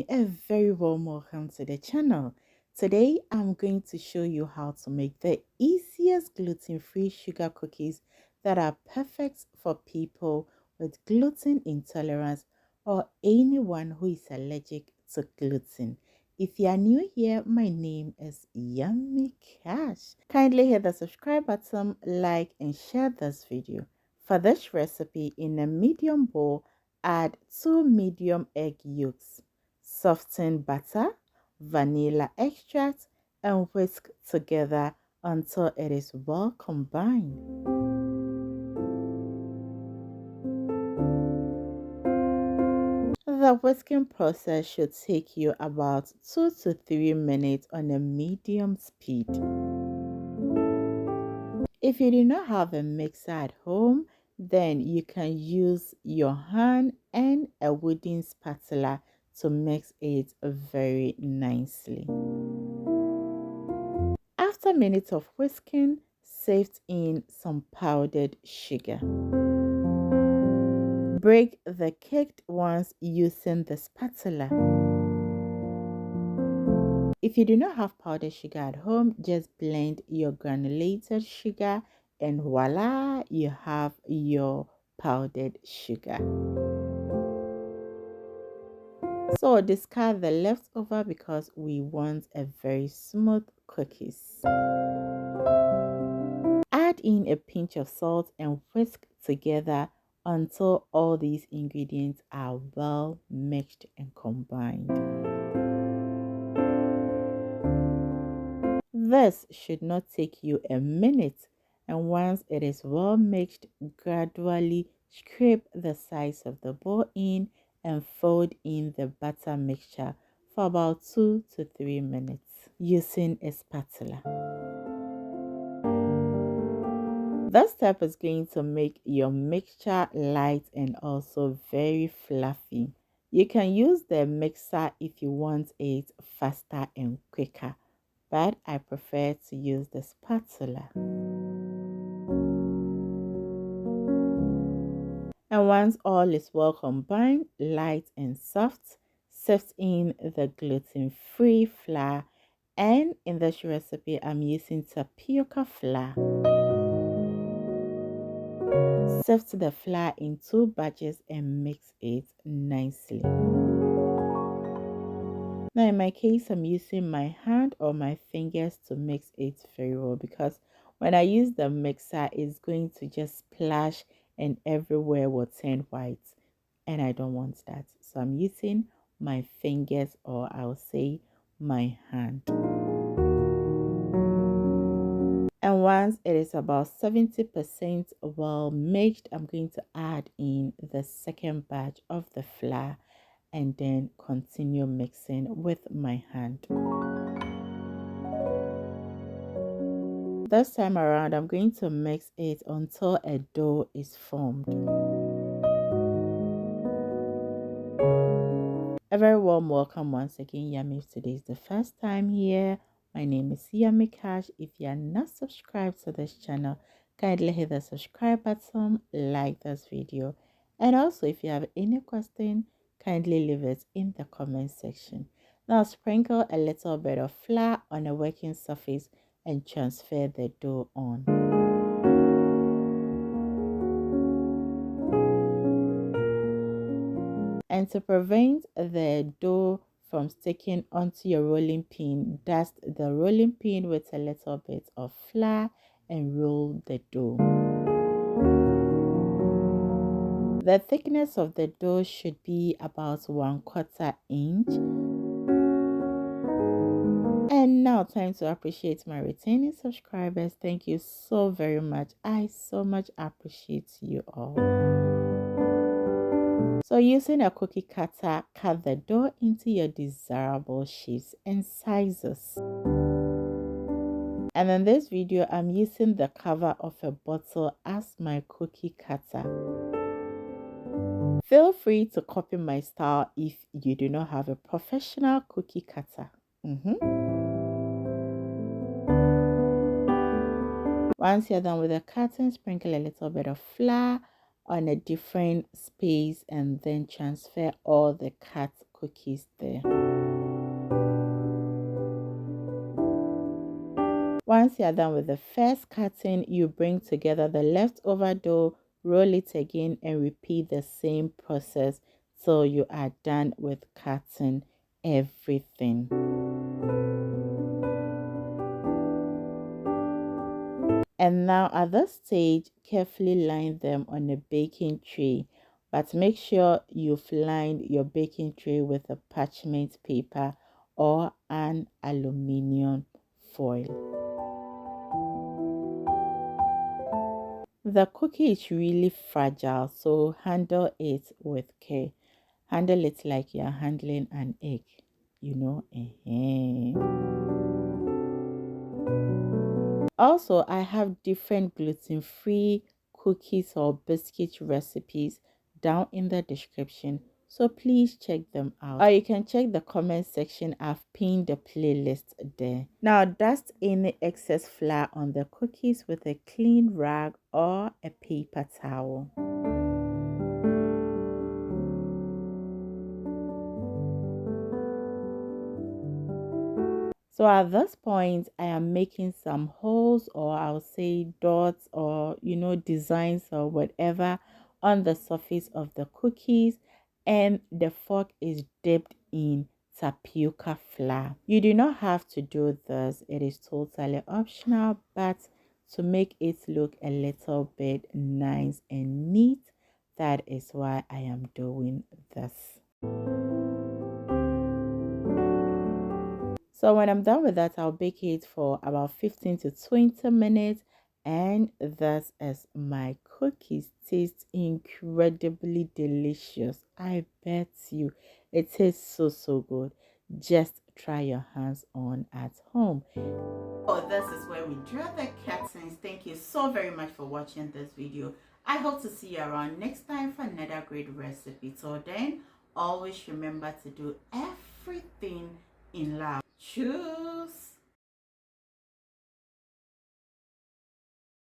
a very warm welcome to the channel. Today I'm going to show you how to make the easiest gluten-free sugar cookies that are perfect for people with gluten intolerance or anyone who is allergic to gluten. If you are new here, my name is Yummy Cash. Kindly hit the subscribe button, like and share this video. For this recipe, in a medium bowl, add 2 medium egg yolks, soften butter, vanilla extract, and whisk together until it is well combined. The whisking process should take you about 2 to 3 minutes on a medium speed. If you do not have a mixer at home, then you can use your hand and a wooden spatula to mix it very nicely. After minutes of whisking, sift in some powdered sugar. Break the caked ones using the spatula. If you do not have powdered sugar at home, just blend your granulated sugar and voila, you have your powdered sugar. So discard the leftover because we want a very smooth cookies. Add in a pinch of salt and whisk together until all these ingredients are well mixed and combined. This should not take you a minute, and once it is well mixed, gradually scrape the sides of the bowl in and fold in the batter mixture for about 2 to 3 minutes using a spatula. This step is going to make your mixture light and also very fluffy. You can use the mixer if you want it faster and quicker, but I prefer to use the spatula. And once all is well combined, light and soft, sift in the gluten-free flour, and in this recipe I'm using tapioca flour. Sift the flour in 2 batches and mix it nicely. Now in my case, I'm using my hand or my fingers to mix it very well because when I use the mixer, it's going to just splash and everywhere will turn white, and I don't want that. So I'm using my fingers, or I'll say my hand. And once it is about 70% well mixed, I'm going to add in the second batch of the flour and then continue mixing with my hand. This time around, I'm going to mix it until a dough is formed. A very warm welcome once again, Yummy. If today is the first time here, my name is Yummy Cash. If you are not subscribed to this channel, kindly hit the subscribe button, like this video, and also if you have any question, kindly leave it in the comment section. Now sprinkle a little bit of flour on a working surface and transfer the dough on. And to prevent the dough from sticking onto your rolling pin, dust the rolling pin with a little bit of flour and roll the dough. The thickness of the dough should be about 1/4 inch. And now time to appreciate my returning subscribers. Thank you so very much. I so much appreciate you all. So using a cookie cutter, cut the dough into your desirable shapes and sizes. And in this video, I'm using the cover of a bottle as my cookie cutter. Feel free to copy my style if you do not have a professional cookie cutter. Once you're done with the cutting, sprinkle a little bit of flour on a different space and then transfer all the cut cookies there. Once you are done with the first cutting, you bring together the leftover dough, roll it again, and repeat the same process till you are done with cutting everything. And now at this stage, carefully line them on a baking tray, but make sure you've lined your baking tray with a parchment paper or an aluminium foil. The cookie is really fragile, so handle it with care. Handle it like you're handling an egg, you know. Also, I have different gluten-free cookies or biscuit recipes down in the description, so please check them out. Or you can check the comment section. I've pinned the playlist there. Now dust any excess flour on the cookies with a clean rag or a paper towel. So at this point, I am making some holes, or I'll say dots, or designs or whatever on the surface of the cookies, and the fork is dipped in tapioca flour. You do not have to do this, it is totally optional, but to make it look a little bit nice and neat, that is why I am doing this. So when I'm done with that, I'll bake it for about 15 to 20 minutes. And this is my cookies. Tastes incredibly delicious. I bet you it tastes so good. Just try your hands on at home. Oh, this is where we draw the curtains. Thank you so very much for watching this video. I hope to see you around next time for another great recipe. Till then, always remember to do everything in love. Cheers.